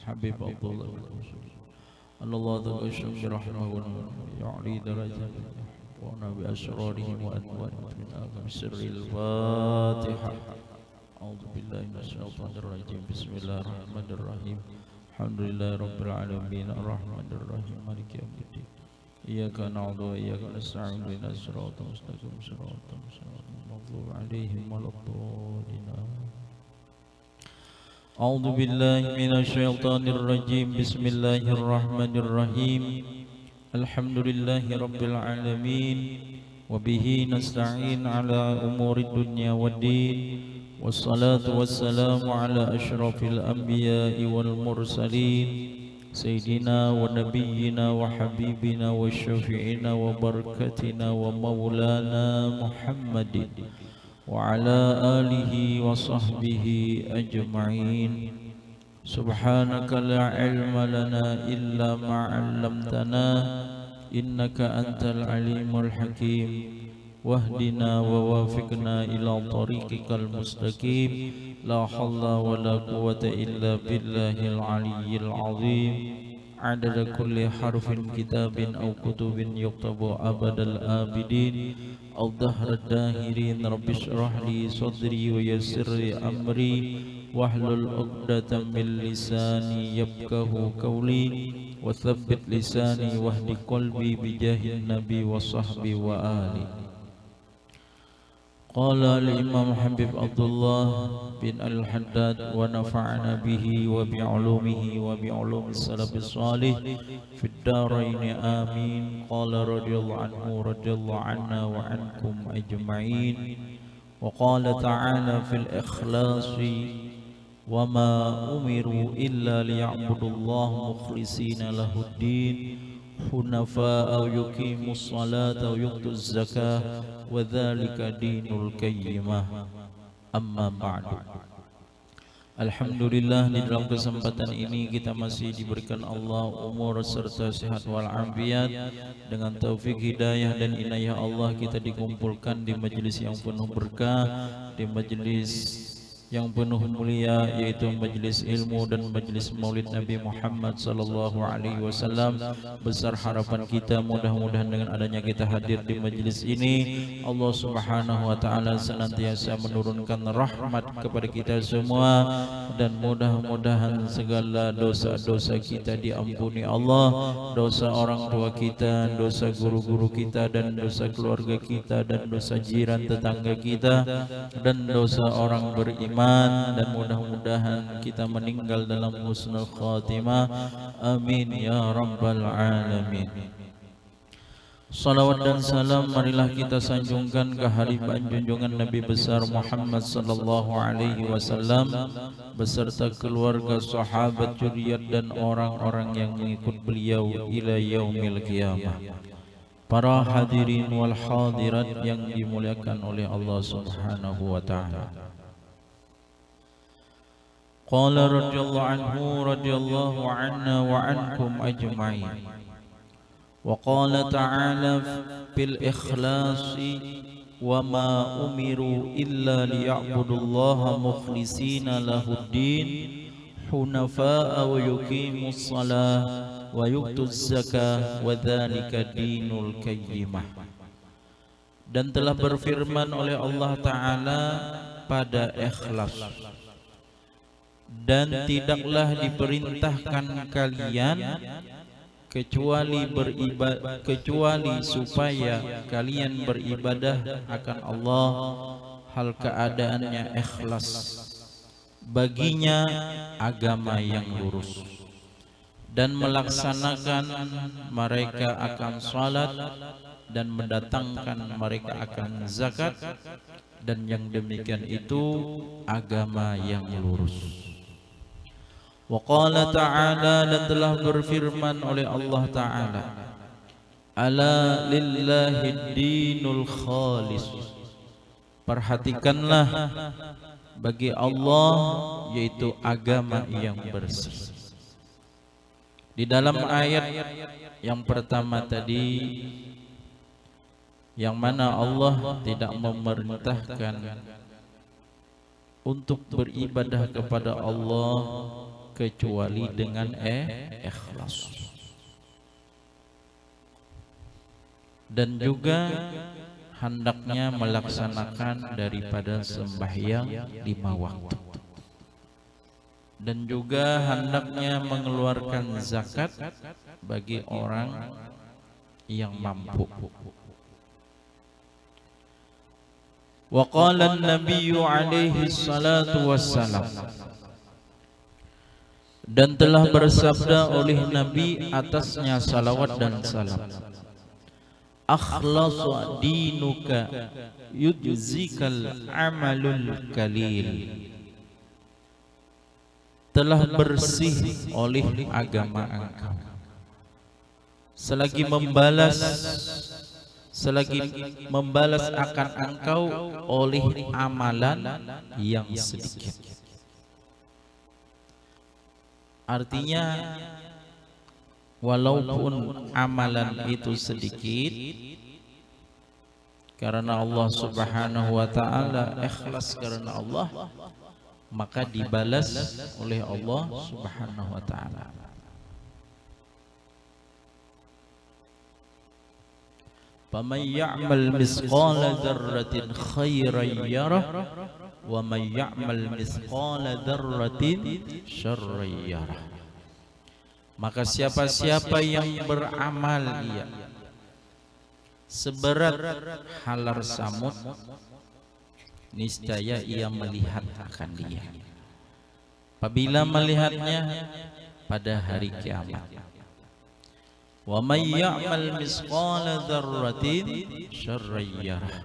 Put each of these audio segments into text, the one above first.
Habib Abdullah Allah taqasyam birahmahu ya'li darajat wa nabi asrarihim wa anwarihim min agam sirril Fatiha. A'udzu billahi minasyaitonir rajim. Bismillahirrahmanirrahim. Alhamdulillahi rabbil alamin arrahmanir rahim maliki yaumiddin. Iyyaka na'budu wa iyyaka nasta'in ihdinas siratal mustaqim siratal maghdubi 'alaihim waladdallin. A'udzu billahi minasyaitonir rajim. Bismillahirrahmanirrahim. Alhamdulillahi rabbil alamin wa bihi nasta'in ala umurid dunya waddin. Wassalatu wassalamu ala asyrafil anbiya'i wal mursalin sayyidina wa nabiyyina wa habibina wa syafi'ina wa barakatina wa maulana Muhammadin wa ala alihi wa sahbihi ajma'in. Subhanaka la ilma lana illa ma 'allamtana innaka antal alimul hakim. Wahdina wa wafiqna ila tariqikal mustaqim. La hawla wa la quwwata illa billahil aliyyil azim. Adada kulli harfin kitabin aw kutubin yuktabu abadal abidin aw dahrad dahirin. Rabbi shrah li sadri wa yassir li amri wahlul 'uqdatam min lisani yafqahu qawli wa tsabbit lisani wahdi qalbi bijahin nabi wa sahbi wa ali. Qala al-Imam Habib Abdullah bin Al-Haddad wa nafa'ana bihi wa bi'ulumihi wa bi'ulumis salafis salih fid darain amin. Qala radhiyallahu anhu radhiyallahu anna wa ankum ajma'in. Wa qala ta'ala fil ikhlasi wa ma umiru illa liya'budullaha mukhlishina lahuddin hunafa'a yuqimus salata wa yu'tuz zakah wa dzalika dinul qayyimah. Amma ba'du. Alhamdulillah, di dalam kesempatan ini kita masih diberikan Allah umur serta sehat wal afiat. Dengan taufik hidayah dan inayah Allah kita dikumpulkan di majelis yang penuh berkah, di majelis yang penuh mulia, yaitu majelis ilmu dan majelis maulid Nabi Muhammad sallallahu alaihi wasallam. Besar harapan kita mudah-mudahan dengan adanya kita hadir di majelis ini, Allah Subhanahu wa taala senantiasa menurunkan rahmat kepada kita semua, dan mudah-mudahan segala dosa-dosa kita diampuni Allah, dosa orang tua kita, dosa guru-guru kita, dan dosa keluarga kita, dan dosa jiran tetangga kita, dan dosa orang beriman. Dan mudah-mudahan kita meninggal dalam husnul khatimah. Amin ya rabbal alamin. Salawat dan salam marilah kita sanjungkan ke hariban junjungan Nabi besar Muhammad sallallahu alaihi wasallam beserta keluarga, sahabat, zuriat dan orang-orang yang mengikut beliau ila yaumil qiyamah. Para hadirin wal hadirat yang dimuliakan oleh Allah Subhanahu wa taala. Qala radhiyallahu anhu radhiyallahu anna wa ankum ajma'in. Wa qala ta'ala fil ikhlasi wa ma umiru illa liya'budullaha mukhlishina lahuddin hunafa'a wa yuqimus salah wa yu'tuz zakah wa dzalika dinul qayyimah. Dan telah berfirman oleh Allah Ta'ala pada ikhlas, dan tidaklah diperintahkan kalian kecuali supaya kalian beribadah akan Allah hal keadaannya ikhlas, baginya agama yang lurus, dan melaksanakan mereka akan salat dan mendatangkan mereka akan zakat, dan yang demikian itu agama yang lurus. Wa qala ta'ala, dan telah berfirman oleh Allah Ta'ala, ala lillahi dinul khalis. Perhatikanlah, bagi Allah yaitu agama yang bersih. Di dalam ayat yang pertama tadi, yang mana Allah tidak memerintahkan untuk beribadah kepada Allah kecuali dengan ikhlas. Dan juga hendaknya melaksanakan daripada sembahyang 5 waktu. Dan juga hendaknya mengeluarkan zakat bagi orang yang mampu. Wa qala an-nabiy alaihi salatu wassalam, dan telah bersabda oleh Nabi atasnya salawat dan salam, akhlasu dinuka yujzikal amalul kalil, telah bersih oleh agama engkau selagi membalas akan engkau oleh amalan yang sedikit. Artinya walaupun amalan itu sedikit, karena Allah Subhanahu wa ta'ala ikhlas karena Allah, maka dibalas oleh Allah Subhanahu wa ta'ala. Faman ya'mal misqala dzarratin khairan yarah wa man ya'mal misqala dzarratin syarran yarah. Maka siapa-siapa yang beramal seberat halar samud, niscaya ia melihat akan dia. Apabila melihatnya pada hari kiamat. Wa may ya'mal misqala dzarratin syarran yarah.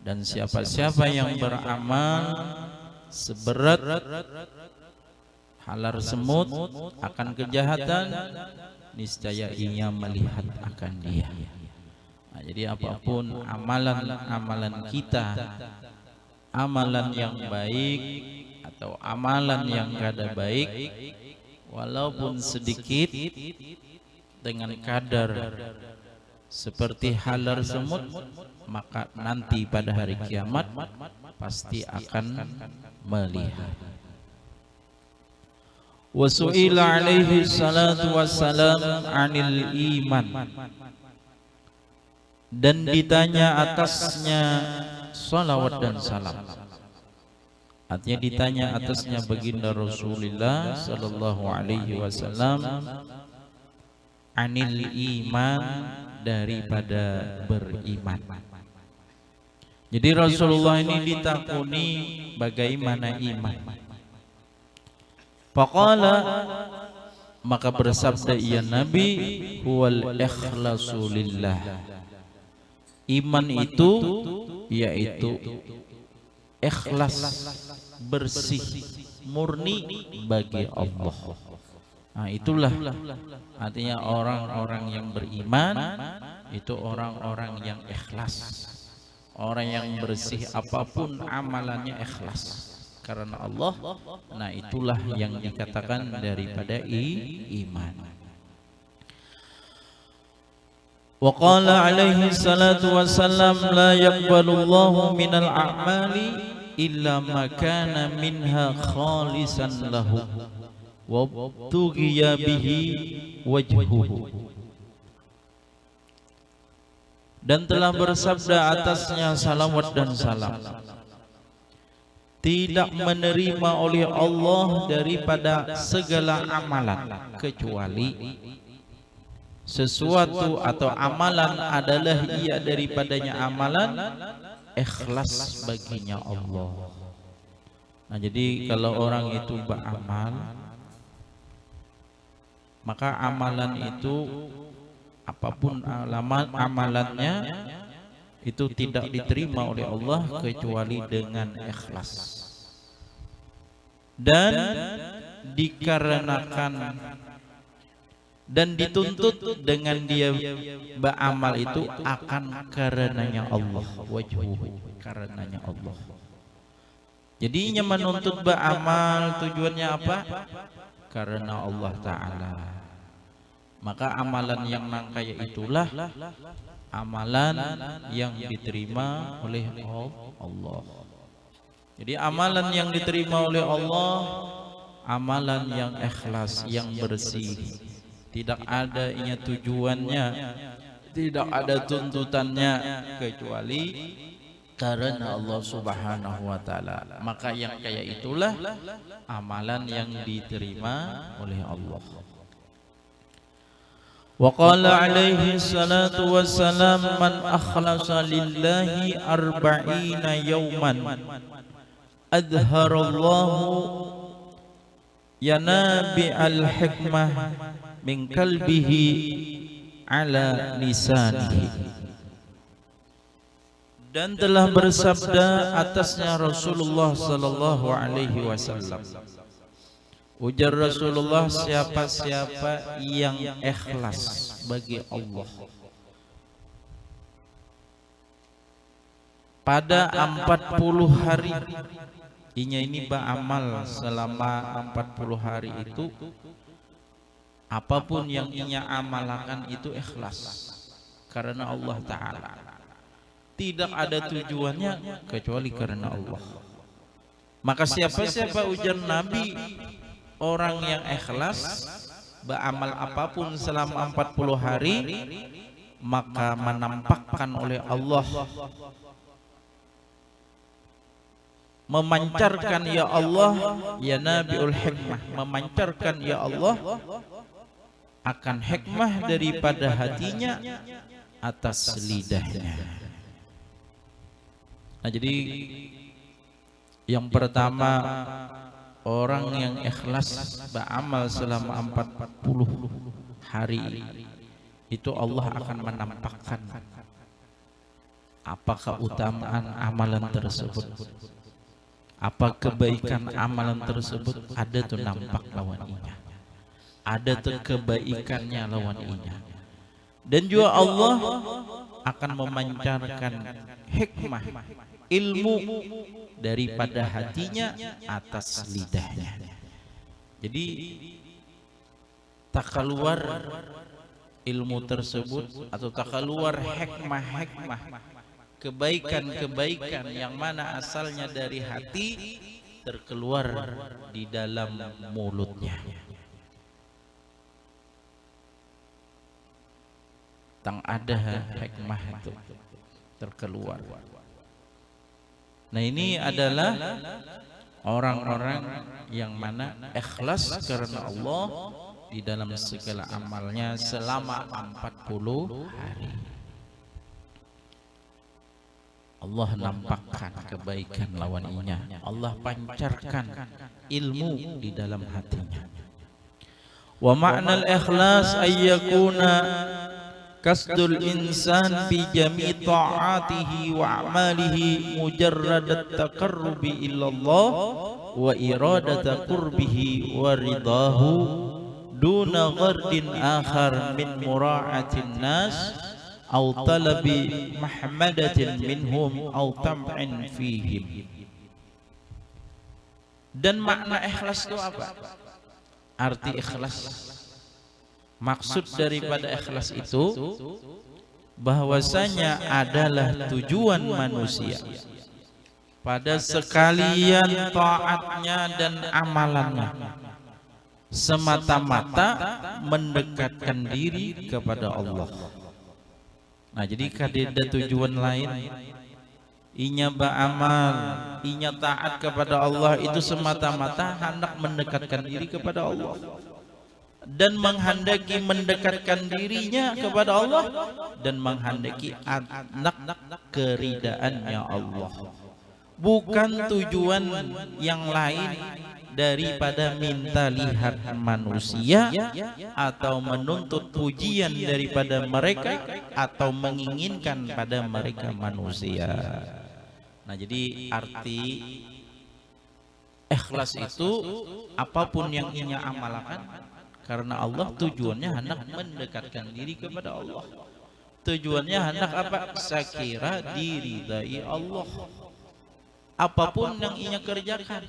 Dan siapa-siapa yang beramal seberat halar semut akan kejahatan, niscaya ia melihat akan dia. Nah, jadi apapun amalan kita, amalan yang baik atau amalan yang kada baik, walaupun sedikit, dengan kadar seperti halar semut, maka nanti pada hari kiamat pasti akan melihat. Wa su'ila alaihi salatu wassalam 'anil iman, dan ditanya atasnya salawat dan salam. Artinya ditanya atasnya baginda Rasulullah sallallahu alaihi wasallam, anil iman, daripada beriman. Jadi Rasulullah ini ditakuni bagaimana iman. Faqala, maka bersabda ia Nabi, huwal ikhlasu lillah. Iman itu yaitu ikhlas, bersih, murni bagi Allah. Nah, itulah artinya orang-orang yang beriman itu orang-orang yang ikhlas, orang yang bersih, apapun amalannya ikhlas karena Allah. Nah, itulah yang dikatakan daripada iman. Wa qala alaihi salatu wassalam, la yaqbalullahu minal a'mali illa ma kana minha khalisan lahu wabtughiya bihi wajhuhu. Dan telah bersabda atasnya salawat dan salam, tidak menerima oleh Allah daripada segala amalan kecuali sesuatu atau amalan adalah ia daripadanya amalan ikhlas baginya Allah. Nah, jadi kalau orang itu beramal, maka amalan itu apapun amalannya itu tidak diterima oleh Allah kecuali dengan ikhlas. Dan dikarenakan dan dituntut dengan dia beramal itu akan karenanya Allah, wajhuhu, karenanya Allah. Jadinya menuntut beramal tujuannya apa? Karena Allah Ta'ala. Maka amalan yang nangkaya itulah amalan yang diterima oleh Allah. Jadi amalan yang diterima oleh Allah amalan yang ikhlas, yang bersih. Tidak ada inya tujuannya, tidak ada tuntutannya kecuali karena Allah Subhanahu wa taala. Maka yang kayak itulah amalan yang diterima oleh Allah. Wa qala alaihi salatu wassalam, man akhlasa lillahi arba'ina yawman adharallahu yanabi al-hikmah min kalbihi ala lisanihi. Dan telah bersabda atasnya Rasulullah sallallahu alaihi wasallam, ujar Rasulullah, siapa-siapa yang ikhlas bagi Allah pada 40 hari, inya ini beramal selama 40 hari itu, apapun yang inya amalkan itu ikhlas karena Allah Ta'ala, tidak ada tujuannya kecuali karena Allah. Maka siapa-siapa, ujar Nabi, orang yang ikhlas beramal apapun selama 40 hari, maka menampakkan oleh Allah, memancarkan ya Allah, ya Nabiul Hikmah, memancarkan ya Allah akan hikmah daripada hatinya atas lidahnya. Nah, jadi yang pertama, orang yang ikhlas beramal selama 40 hari itu Allah akan menampakkan apakah utamaan amalan tersebut, apa kebaikan amalan tersebut, ada tuh nampak lawaninya, ada tuh kebaikannya lawaninya. Dan juga Allah akan memancarkan hikmah, ilmu daripada hatinya atas lidahnya. Jadi tak keluar ilmu tersebut atau tak keluar hikmah-hikmah, kebaikan-kebaikan yang mana asalnya dari hati terkeluar di dalam mulutnya. Tang ada hikmah itu terkeluar. Nah, ini adalah orang-orang yang mana ikhlas karena Allah di dalam segala amalnya selama 40 hari. Allah nampakkan kebaikan lawaninya, Allah pancarkan ilmu di dalam hatinya. Wa ma'nal ikhlas ayyakuna kasdul insan bi jami' ta'atihi wa a'malihi mujarradat taqarrubi illallah wa iradata qurbihi wa ridahu duna ghardin akhar min mura'atin nas aw talabi mahmadatin minhum aw tam'in fihim. Dan makna ikhlas itu apa? Arti ikhlas, maksud daripada ikhlas itu bahwasanya adalah tujuan manusia pada sekalian taatnya dan amalannya semata-mata mendekatkan diri kepada Allah. Nah, jadi kada tujuan lain, inya beramal, inya taat kepada Allah itu semata-mata hendak mendekatkan diri kepada Allah dan menghendaki mendekatkan dirinya kepada Allah dan menghendaki anak keridaannya Allah, bukan tujuan yang lain daripada minta lihat manusia atau menuntut pujian daripada mereka atau menginginkan pada mereka manusia. Nah, jadi arti ikhlas itu apapun yang inya amalkan karena Allah, tujuannya hendak mendekatkan diri kepada Allah. Tujuannya hendak apa? Sekira diridai Allah. Apapun yang inya kerjakan,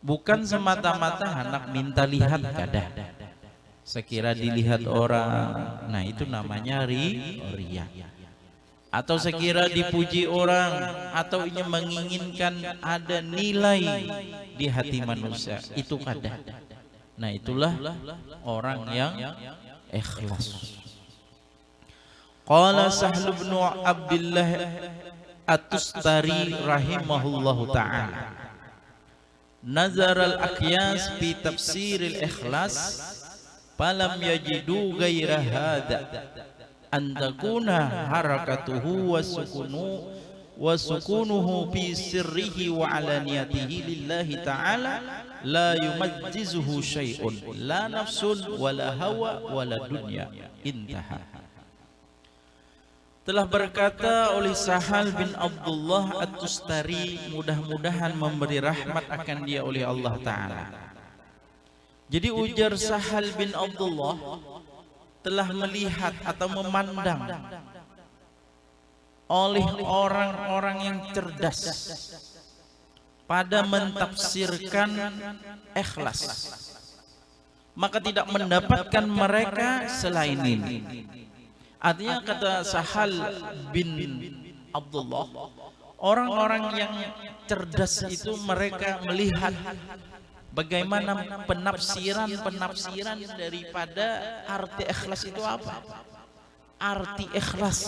bukan semata-mata hendak minta lihat kada. Sekira dilihat orang, nah itu namanya riya. atau sekira dipuji orang, atau ia menginginkan ada nilai di hati manusia, itu kada. Nah, itulah orang yang ikhlas. Qala Sahl bin Abdullah At-Tustari rahimahullahu ta'ala, nazar al-aqyas fi tafsir al-ikhlas falam yajidu ghaira hadha an takuna harakatuhu wa sukunuhu fi sirrihi wa alaniyatihi lillahi ta'ala la yumajjizuhu syai'un la nafsun wala hawa wala dunya. Intaha. Telah berkata oleh Sahal bin Abdullah At-Tustari, mudah-mudahan memberi rahmat akan dia oleh Allah Ta'ala. Jadi ujar Sahal bin Abdullah, telah melihat atau memandang oleh orang-orang yang cerdas pada mentafsirkan ikhlas, maka tidak mendapatkan mereka selain ini. Artinya, kata Sahal bin Abdullah, orang-orang yang cerdas itu mereka melihat bagaimana penafsiran daripada arti ikhlas itu apa. Arti ikhlas,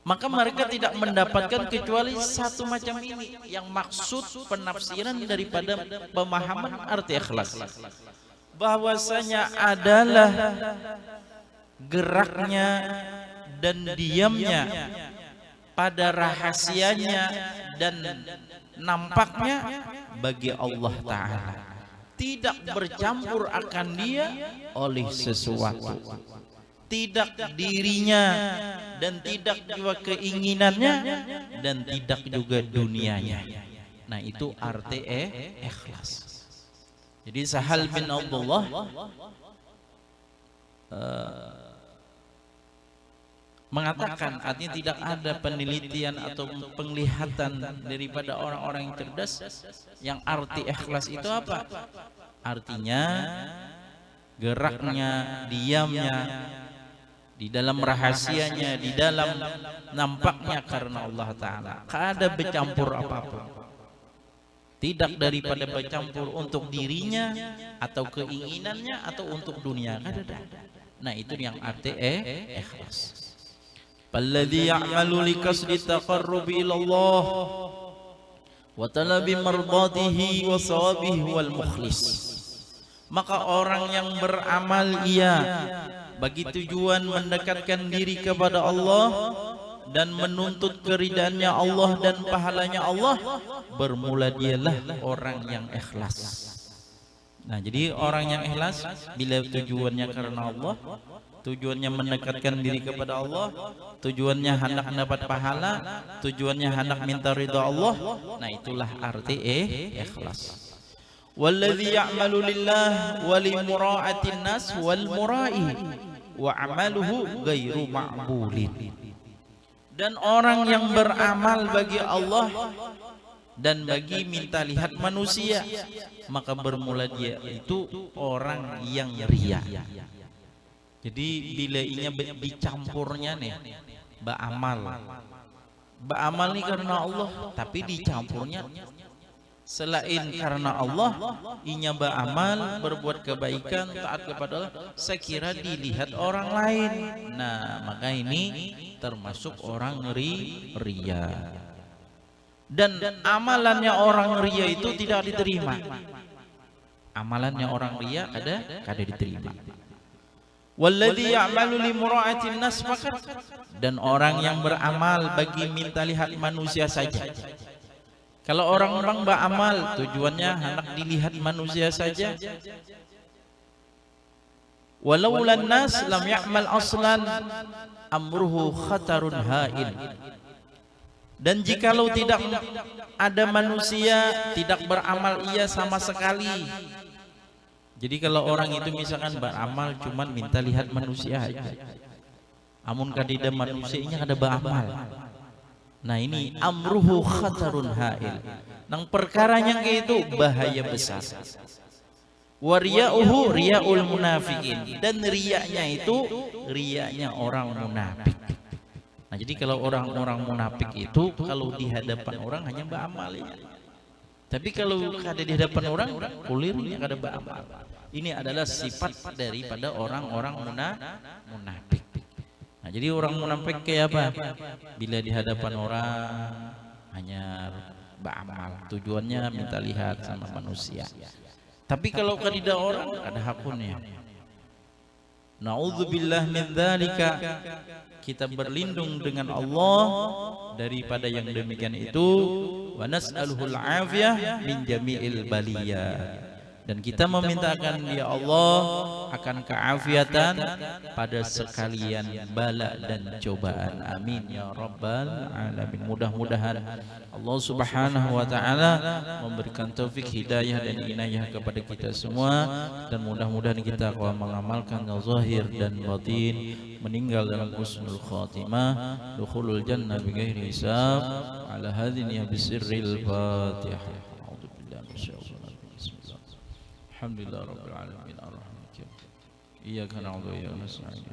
maka mereka tidak mendapatkan kecuali satu macam ini, yang maksud penafsiran daripada pemahaman arti ikhlas, bahwasanya adalah geraknya dan diamnya pada rahasianya dan nampaknya bagi Allah Ta'ala, tidak bercampur akan dia oleh sesuatu, tidak dirinya dan tidak juga keinginannya dan tidak juga dunianya. Nah, itu arti ikhlas. Jadi Sahal bin Abdullah mengatakan, artinya tidak ada penelitian atau penglihatan daripada orang-orang yang cerdas yang arti ikhlas itu apa. Artinya geraknya, diamnya, di dalam rahasianya, di dalam nampaknya karena Allah Ta'ala, kada bercampur apapun, tidak daripada bercampur untuk dirinya atau keinginannya atau untuk dunia, kada. Nah, itu yang arti ikhlas. Alladzi ya'malu likasdi taqarrubi ilallah wa talabi mardatihi wa sawabihi wal mukhlis. Maka orang yang beramal ia bagi tujuan mendekatkan diri kepada Allah dan menuntut keridhaannya Allah dan pahalanya Allah, bermula dialah orang yang ikhlas. Nah, jadi orang yang ikhlas bila tujuannya karena Allah, tujuannya mendekatkan diri kepada Allah, tujuannya hendak mendapat pahala, tujuannya hendak minta ridha Allah, nah itulah arti ikhlas. Walladzi ya'malu lillah wa li mura'atin nas wal mura'i wa 'amaluhu ghairu ma'bulin. Dan orang yang beramal bagi Allah dan bagi minta lihat manusia, maka bermula dia itu orang yang riya. Jadi bila inya dicampurnya nih beramal nih karena Allah, tapi dicampurnya selain karena Allah, inya beramal berbuat kebaikan taat kepada Allah sekira dilihat orang lain. Nah, maka ini termasuk orang riya. Dan amalannya orang riya itu tidak diterima. Amalannya orang riya kada diterima. Walladzi ya'malu li mura'atin nas faqat, dan orang yang beramal bagi minta lihat manusia saja. Kalau orang-orang beramal tujuannya hendak dilihat manusia saja, walau lan nas lam ya'mal aslan amruhu khatarun ha'il. Dan jikalau tidak ada manusia, tidak beramal ia sama sekali. Jadi kalau orang itu misalkan beramal cuman minta lihat manusia aja, amun kadida manusianya kada beramal, nah ini amruhu khatarun ha'il, nang perkaranya itu bahaya besar. Wa riya'uhu riya'ul munafikin, dan riyanya itu riyanya orang munafik. Nah, jadi kalau orang-orang munafik itu kalau di hadapan orang hanya beramal ya. Tapi kalau ada di hadapan orang kulirnya kada beramal. Ini adalah sifat daripada orang-orang munafik. Nah, jadi orang munafik kayak apa? Bila di hadapan orang hanya beramal, tujuannya minta lihat sama manusia. Tapi kalau kadida orang ada hakunnya. Na'udzubillah min dzalika. Kita berlindung dengan Allah daripada yang demikian itu. Wa nas'aluhul afiyah min jami'il baliyah. Dan kita memintakan ya Allah akan keafiatan pada sekalian bala dan cobaan. Amin ya rabbal alamin. Mudah-mudahan Allah Subhanahu wa taala memberikan taufik hidayah dan inayah kepada kita semua, dan mudah-mudahan kita akan mengamalkan zahir dan batin, meninggal dalam husnul khatimah, dukhulul jannah bighairi hisab. Ala hadhihi bisirril Fatihah. Alhamdulillah rabbil alamin arrahmanir rahim. Iyyaka na'budu wa iyyaka nasta'in.